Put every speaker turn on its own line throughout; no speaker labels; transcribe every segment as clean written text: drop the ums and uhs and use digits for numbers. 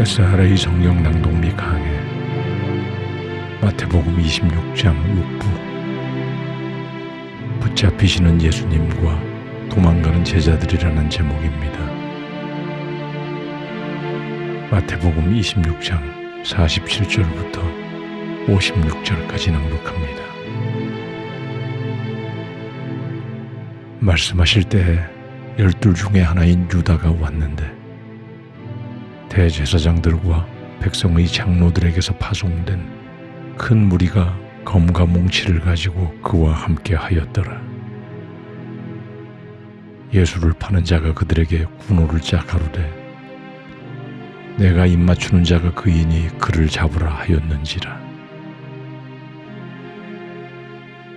베스하라의 성경 낭독 및 강해. 마태복음 26장 6부. 붙잡히시는 예수님과 도망가는 제자들이라는 제목입니다. 마태복음 26장 47절부터 56절까지 낭독합니다. 말씀하실 때에 12 중에 하나인 유다가 왔는데 대제사장들과 백성의 장로들에게서 파송된 큰 무리가 검과 몽치를 가지고 그와 함께 하였더라. 예수를 파는 자가 그들에게 군호를 짜 가로되 내가 입맞추는 자가 그이니 그를 잡으라 하였는지라.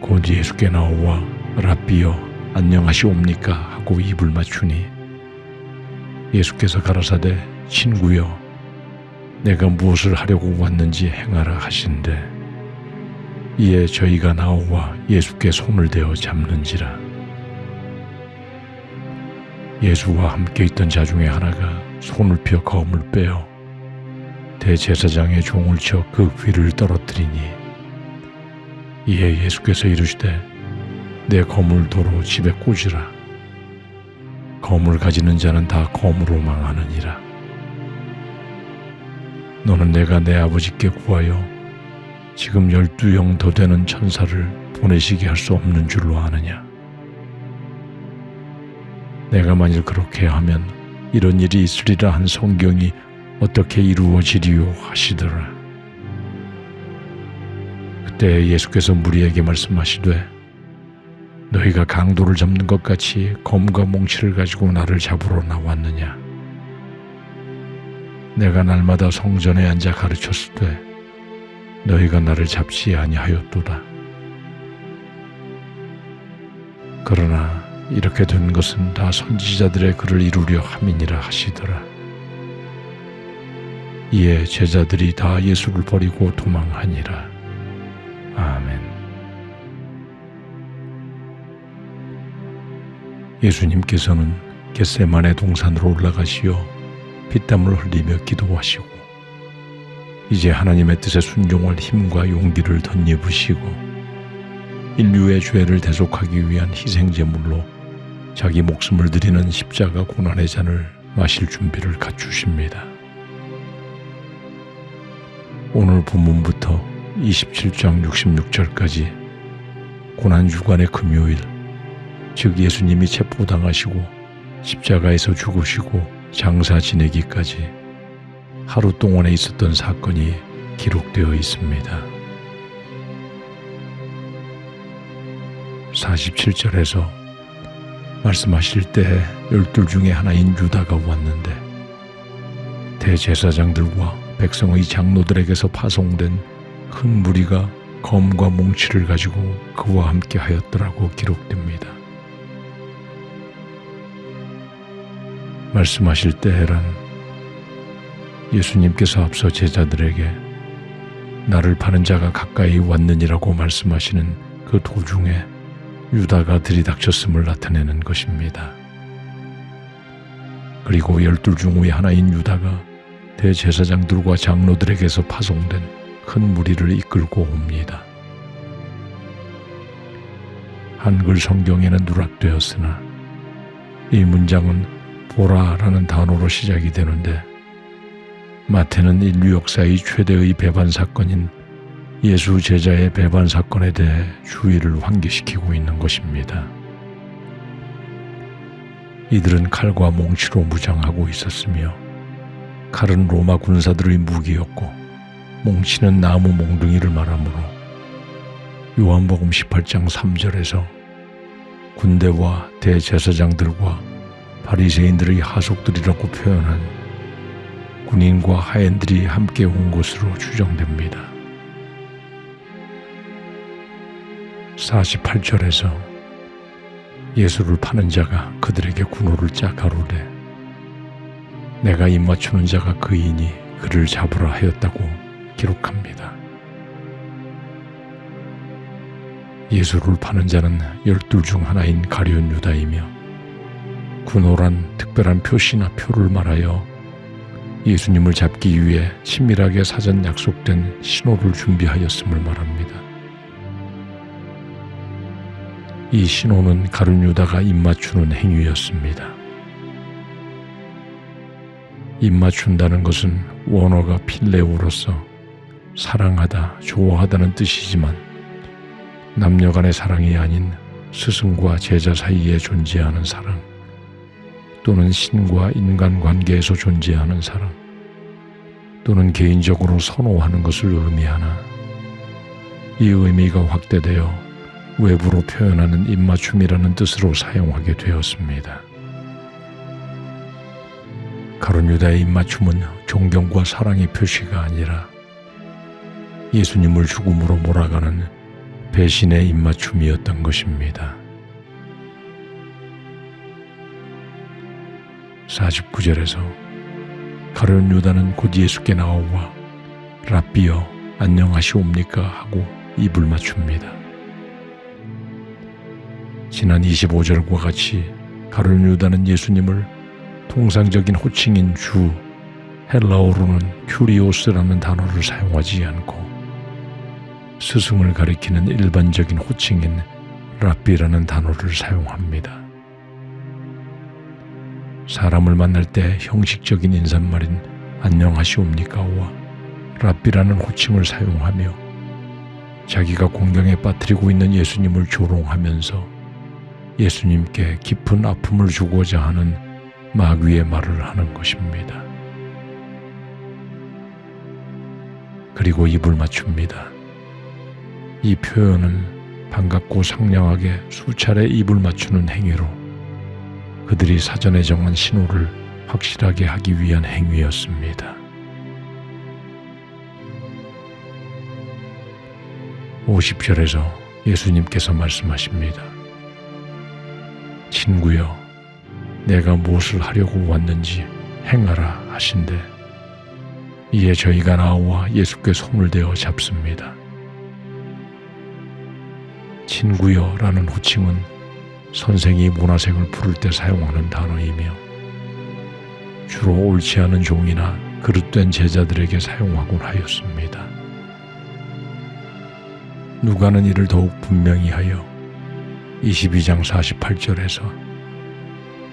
곧 예수께 나오와 랍비여 안녕하시옵니까 하고 입을 맞추니 예수께서 가라사대 친구여 내가 무엇을 하려고 왔는지 행하라 하신대 이에 저희가 나오와 예수께 손을 대어 잡는지라. 예수와 함께 있던 자 중에 하나가 손을 펴 검을 빼어 대제사장의 종을 쳐 그 귀를 떨어뜨리니 이에 예수께서 이르시되 내 검을 도로 집에 꽂으라. 검을 가지는 자는 다 검으로 망하느니라. 너는 내가 내 아버지께 구하여 지금 12영 더 되는 천사를 보내시게 할 수 없는 줄로 아느냐. 내가 만일 그렇게 하면 이런 일이 있으리라 한 성경이 어떻게 이루어지리요 하시더라. 그때 예수께서 무리에게 말씀하시되 너희가 강도를 잡는 것 같이 검과 몽치를 가지고 나를 잡으러 나왔느냐. 내가 날마다 성전에 앉아 가르쳤을 때 너희가 나를 잡지 아니하였도다. 그러나 이렇게 된 것은 다 선지자들의 글을 이루려 함이니라 하시더라. 이에 제자들이 다 예수를 버리고 도망하니라. 아멘. 예수님께서는 겟세마네 동산으로 올라가시어 피땀을 흘리며 기도하시고 이제 하나님의 뜻에 순종할 힘과 용기를 덧입으시고 인류의 죄를 대속하기 위한 희생제물로 자기 목숨을 드리는 십자가 고난의 잔을 마실 준비를 갖추십니다. 오늘 본문부터 27장 66절까지 고난주간의 금요일, 즉 예수님이 체포당하시고 십자가에서 죽으시고 장사 지내기까지 하루 동안에 있었던 사건이 기록되어 있습니다. 47절에서 말씀하실 때 12 중에 하나인 유다가 왔는데 대제사장들과 백성의 장로들에게서 파송된 큰 무리가 검과 몽치를 가지고 그와 함께 하였더라고 기록됩니다. 말씀하실 때란 예수님께서 앞서 제자들에게 나를 파는 자가 가까이 왔느니라고 말씀하시는 그 도중에 유다가 들이닥쳤음을 나타내는 것입니다. 그리고 12 중의 하나인 유다가 대제사장들과 장로들에게서 파송된 큰 무리를 이끌고 옵니다. 한글 성경에는 누락되었으나 이 문장은 보라라는 단어로 시작이 되는데 마태는 인류 역사의 최대의 배반 사건인 예수 제자의 배반 사건에 대해 주의를 환기시키고 있는 것입니다. 이들은 칼과 몽치로 무장하고 있었으며 칼은 로마 군사들의 무기였고 몽치는 나무 몽둥이를 말하므로 요한복음 18장 3절에서 군대와 대제사장들과 바리새인들의 하속들이라고 표현한 군인과 하인들이 함께 온 것으로 추정됩니다. 48절에서 예수를 파는 자가 그들에게 군호를 짜 가로되 내가 입맞추는 자가 그이니 그를 잡으라 하였다고 기록합니다. 예수를 파는 자는 12 중 하나인 가룟 유다이며 군호란 특별한 표시나 표를 말하여 예수님을 잡기 위해 친밀하게 사전 약속된 신호를 준비하였음을 말합니다. 이 신호는 가룟 유다가 입맞추는 행위였습니다. 입맞춘다는 것은 원어가 필레오로서 사랑하다, 좋아하다는 뜻이지만 남녀 간의 사랑이 아닌 스승과 제자 사이에 존재하는 사랑, 또는 신과 인간 관계에서 존재하는 사랑, 또는 개인적으로 선호하는 것을 의미하나 이 의미가 확대되어 외부로 표현하는 입맞춤이라는 뜻으로 사용하게 되었습니다. 가룟 유다의 입맞춤은 존경과 사랑의 표시가 아니라 예수님을 죽음으로 몰아가는 배신의 입맞춤이었던 것입니다. 49절에서 가룟 유다는 곧 예수께 나오와 랍비여 안녕하시옵니까 하고 입을 맞춥니다. 지난 25절과 같이 가룟 유다는 예수님을 통상적인 호칭인 주, 헬라어로는 큐리오스라는 단어를 사용하지 않고 스승을 가리키는 일반적인 호칭인 랍비라는 단어를 사용합니다. 사람을 만날 때 형식적인 인사말인 안녕하시옵니까와 랍비라는 호칭을 사용하며 자기가 공경에 빠뜨리고 있는 예수님을 조롱하면서 예수님께 깊은 아픔을 주고자 하는 마귀의 말을 하는 것입니다. 그리고 입을 맞춥니다. 이 표현은 반갑고 상냥하게 수차례 입을 맞추는 행위로 그들이 사전에 정한 신호를 확실하게 하기 위한 행위였습니다. 50절에서 예수님께서 말씀하십니다. 친구여, 내가 무엇을 하려고 왔는지 행하라 하신대 이에 저희가 나와 예수께 손을 대어 잡습니다. 친구여 라는 호칭은 선생이 문화생을 부를 때 사용하는 단어이며 주로 옳지 않은 종이나 그릇된 제자들에게 사용하곤 하였습니다. 누가는 이를 더욱 분명히 하여 22장 48절에서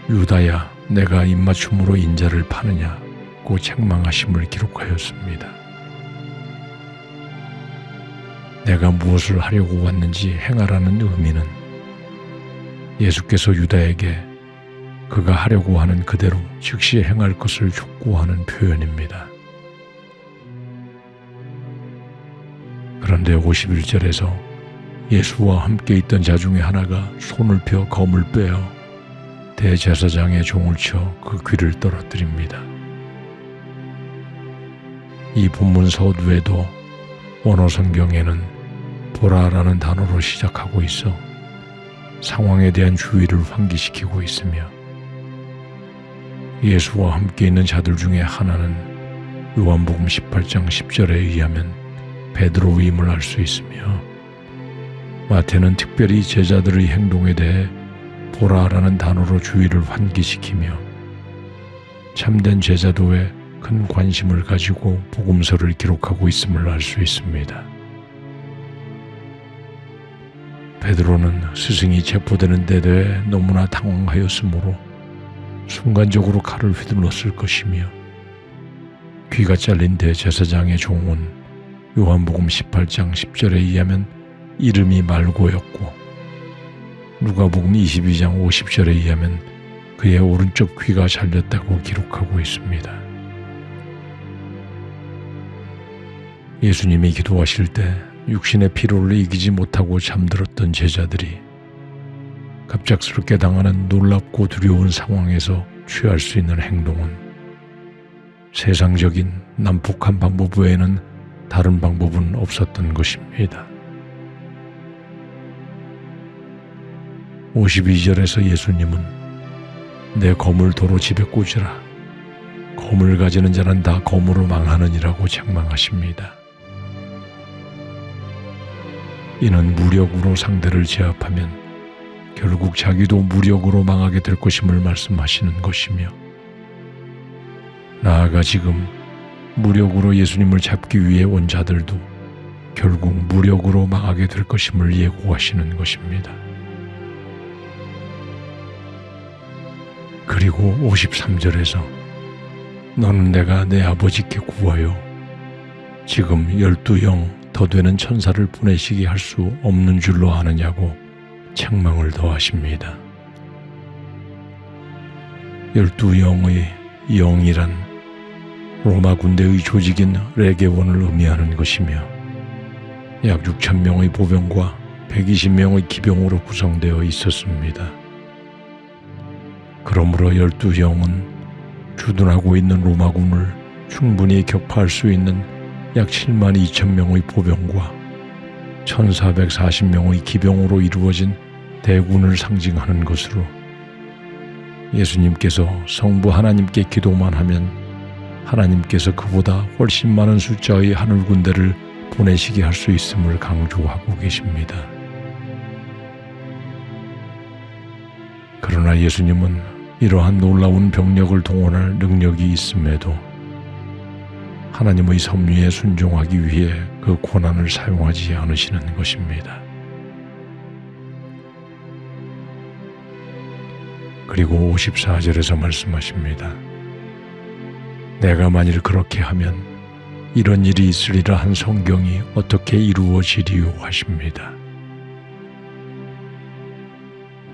유다야 내가 입맞춤으로 인자를 파느냐고 책망하심을 기록하였습니다. 내가 무엇을 하려고 왔는지 행하라는 의미는 예수께서 유다에게 그가 하려고 하는 그대로 즉시 행할 것을 촉구하는 표현입니다. 그런데 51절에서 예수와 함께 있던 자 중에 하나가 손을 펴 검을 빼어 대제사장의 종을 쳐 그 귀를 떨어뜨립니다. 이 본문 서두에도 원어 성경에는 보라라는 단어로 시작하고 있어 상황에 대한 주의를 환기시키고 있으며 예수와 함께 있는 자들 중에 하나는 요한복음 18장 10절에 의하면 베드로임을 알 수 있으며 마태는 특별히 제자들의 행동에 대해 보라라는 단어로 주의를 환기시키며 참된 제자도에 큰 관심을 가지고 복음서를 기록하고 있음을 알 수 있습니다. 베드로는 스승이 체포되는 데 대해 너무나 당황하였으므로 순간적으로 칼을 휘둘렀을 것이며 귀가 잘린 대제사장의 종은 요한복음 18장 10절에 의하면 이름이 말고였고 누가복음 22장 50절에 의하면 그의 오른쪽 귀가 잘렸다고 기록하고 있습니다. 예수님이 기도하실 때 육신의 피로를 이기지 못하고 잠들었던 제자들이 갑작스럽게 당하는 놀랍고 두려운 상황에서 취할 수 있는 행동은 세상적인 난폭한 방법 외에는 다른 방법은 없었던 것입니다. 52절에서 예수님은 내 검을 도로 집에 꽂으라. 검을 가지는 자는 다 검으로 망하느니라고 책망하십니다. 이는 무력으로 상대를 제압하면 결국 자기도 무력으로 망하게 될 것임을 말씀하시는 것이며 나아가 지금 무력으로 예수님을 잡기 위해 온 자들도 결국 무력으로 망하게 될 것임을 예고하시는 것입니다. 그리고 53절에서 너는 내가 내 아버지께 구하여 지금 12영 더 되는 천사를 보내시게 할 수 없는 줄로 아느냐고 책망을 더하십니다. 12영의 영이란 로마 군대의 조직인 레게원을 의미하는 것이며 약 6,000명의 보병과 120명의 기병으로 구성되어 있었습니다. 그러므로 12영은 주둔하고 있는 로마군을 충분히 격파할 수 있는 약 72,000명의 보병과 1,440명의 기병으로 이루어진 대군을 상징하는 것으로 예수님께서 성부 하나님께 기도만 하면 하나님께서 그보다 훨씬 많은 숫자의 하늘 군대를 보내시게 할 수 있음을 강조하고 계십니다. 그러나 예수님은 이러한 놀라운 병력을 동원할 능력이 있음에도 하나님의 섭리에 순종하기 위해 그 권한을 사용하지 않으시는 것입니다. 그리고 54절에서 말씀하십니다. 내가 만일 그렇게 하면 이런 일이 있으리라 한 성경이 어떻게 이루어지리요 하십니다.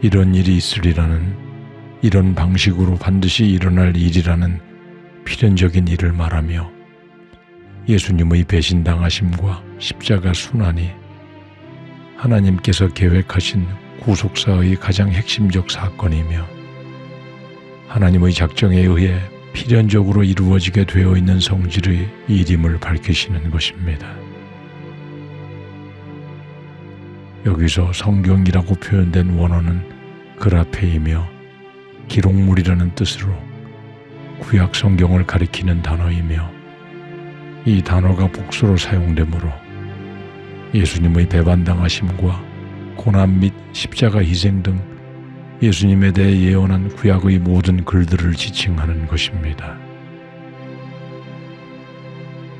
이런 일이 있으리라는 이런 방식으로 반드시 일어날 일이라는 필연적인 일을 말하며 예수님의 배신당하심과 십자가 순환이 하나님께서 계획하신 구속사의 가장 핵심적 사건이며 하나님의 작정에 의해 필연적으로 이루어지게 되어 있는 성질의 일임을 밝히시는 것입니다. 여기서 성경이라고 표현된 원어는 그라페이며 기록물이라는 뜻으로 구약 성경을 가리키는 단어이며 이 단어가 복수로 사용되므로 예수님의 배반당하심과 고난 및 십자가 희생 등 예수님에 대해 예언한 구약의 모든 글들을 지칭하는 것입니다.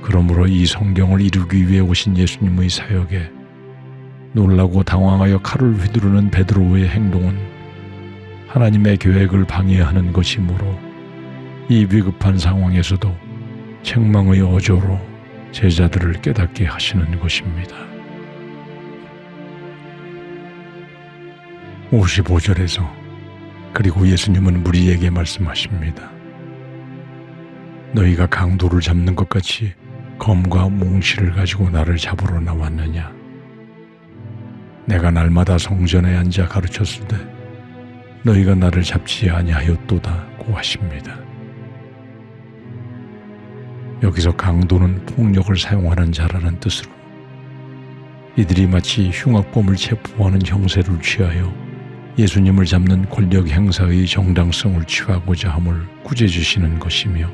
그러므로 이 성경을 이루기 위해 오신 예수님의 사역에 놀라고 당황하여 칼을 휘두르는 베드로의 행동은 하나님의 계획을 방해하는 것이므로 이 위급한 상황에서도 책망의 어조로 제자들을 깨닫게 하시는 것입니다. 55절에서 그리고 예수님은 무리에게 말씀하십니다. 너희가 강도를 잡는 것 같이 검과 몽치를 가지고 나를 잡으러 나왔느냐? 내가 날마다 성전에 앉아 가르쳤을 때 너희가 나를 잡지 아니하였도다고 하십니다. 여기서 강도는 폭력을 사용하는 자라는 뜻으로 이들이 마치 흉악범을 체포하는 형세를 취하여 예수님을 잡는 권력 행사의 정당성을 취하고자 함을 꾸짖으시는 것이며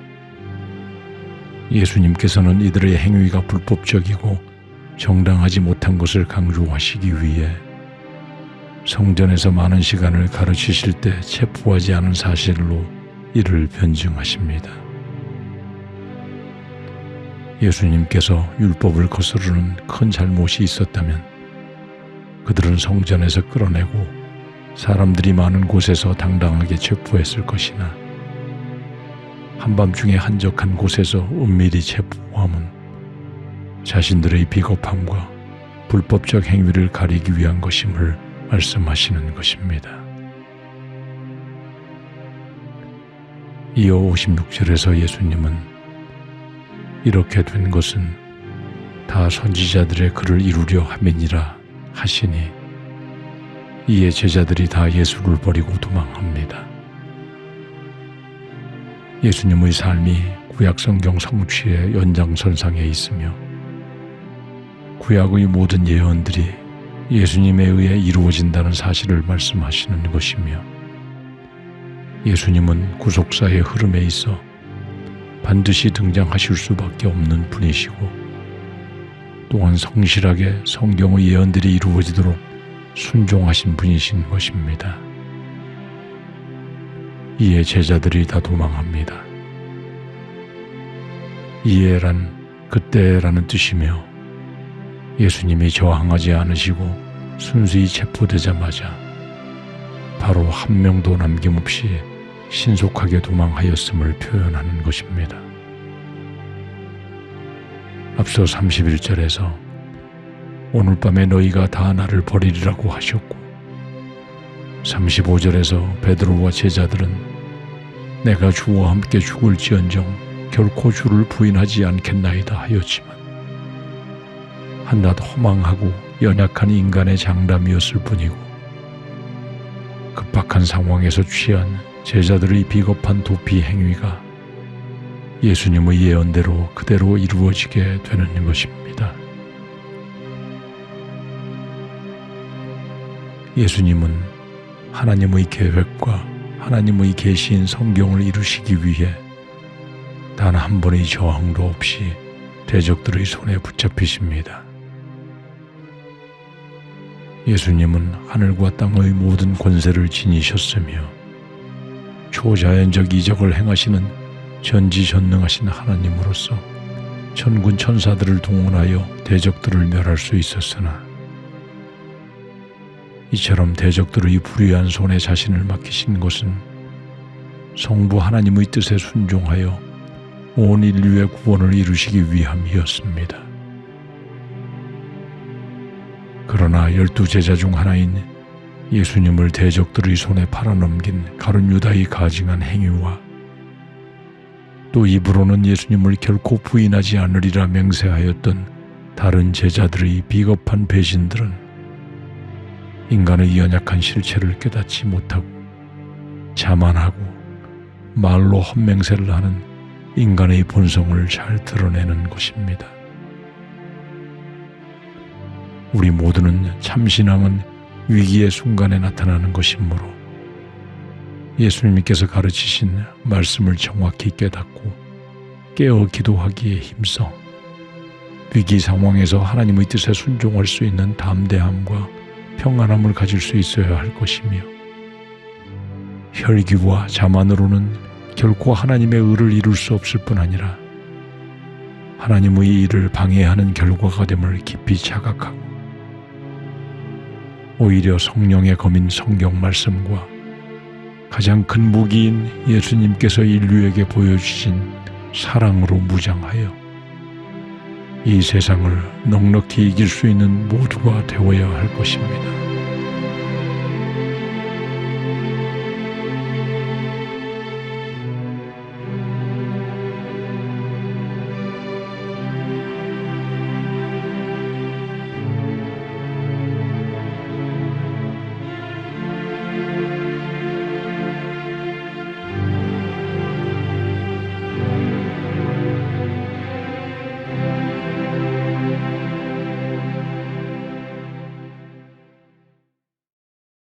예수님께서는 이들의 행위가 불법적이고 정당하지 못한 것을 강조하시기 위해 성전에서 많은 시간을 가르치실 때 체포하지 않은 사실로 이를 변증하십니다. 예수님께서 율법을 거스르는 큰 잘못이 있었다면 그들은 성전에서 끌어내고 사람들이 많은 곳에서 당당하게 체포했을 것이나 한밤중에 한적한 곳에서 은밀히 체포함은 자신들의 비겁함과 불법적 행위를 가리기 위한 것임을 말씀하시는 것입니다. 이어 56절에서 예수님은 이렇게 된 것은 다 선지자들의 글을 이루려 함이니라 하시니 이에 제자들이 다 예수를 버리고 도망합니다. 예수님의 삶이 구약 성경 성취의 연장선상에 있으며 구약의 모든 예언들이 예수님에 의해 이루어진다는 사실을 말씀하시는 것이며 예수님은 구속사의 흐름에 있어 반드시 등장하실 수밖에 없는 분이시고 또한 성실하게 성경의 예언들이 이루어지도록 순종하신 분이신 것입니다. 이에 제자들이 다 도망합니다. 이해란 그때라는 뜻이며 예수님이 저항하지 않으시고 순수히 체포되자마자 바로 한 명도 남김없이 신속하게 도망하였음을 표현하는 것입니다. 앞서 31절에서 오늘 밤에 너희가 다 나를 버리리라고 하셨고 35절에서 베드로와 제자들은 내가 주와 함께 죽을지언정 결코 주를 부인하지 않겠나이다 하였지만 한낱 허망하고 연약한 인간의 장담이었을 뿐이고 급박한 상황에서 취한 제자들의 비겁한 도피 행위가 예수님의 예언대로 그대로 이루어지게 되는 것입니다. 예수님은 하나님의 계획과 하나님의 계시인 성경을 이루시기 위해 단 한 번의 저항도 없이 대적들의 손에 붙잡히십니다. 예수님은 하늘과 땅의 모든 권세를 지니셨으며 초자연적 이적을 행하시는 전지전능하신 하나님으로서 천군 천사들을 동원하여 대적들을 멸할 수 있었으나 이처럼 대적들의 불의한 손에 자신을 맡기신 것은 성부 하나님의 뜻에 순종하여 온 인류의 구원을 이루시기 위함이었습니다. 그러나 12제자 중 하나인 예수님을 대적들의 손에 팔아넘긴 가룟 유다의 가증한 행위와 또 입으로는 예수님을 결코 부인하지 않으리라 맹세하였던 다른 제자들의 비겁한 배신들은 인간의 연약한 실체를 깨닫지 못하고 자만하고 말로 헛맹세를 하는 인간의 본성을 잘 드러내는 것입니다. 우리 모두는 참신앙은 위기의 순간에 나타나는 것이므로 예수님께서 가르치신 말씀을 정확히 깨닫고 깨어 기도하기에 힘써 위기 상황에서 하나님의 뜻에 순종할 수 있는 담대함과 평안함을 가질 수 있어야 할 것이며 혈기와 자만으로는 결코 하나님의 의를 이룰 수 없을 뿐 아니라 하나님의 일을 방해하는 결과가 됨을 깊이 자각하고 오히려 성령의 검인 성경 말씀과 가장 큰 무기인 예수님께서 인류에게 보여주신 사랑으로 무장하여 이 세상을 넉넉히 이길 수 있는 모두가 되어야 할 것입니다.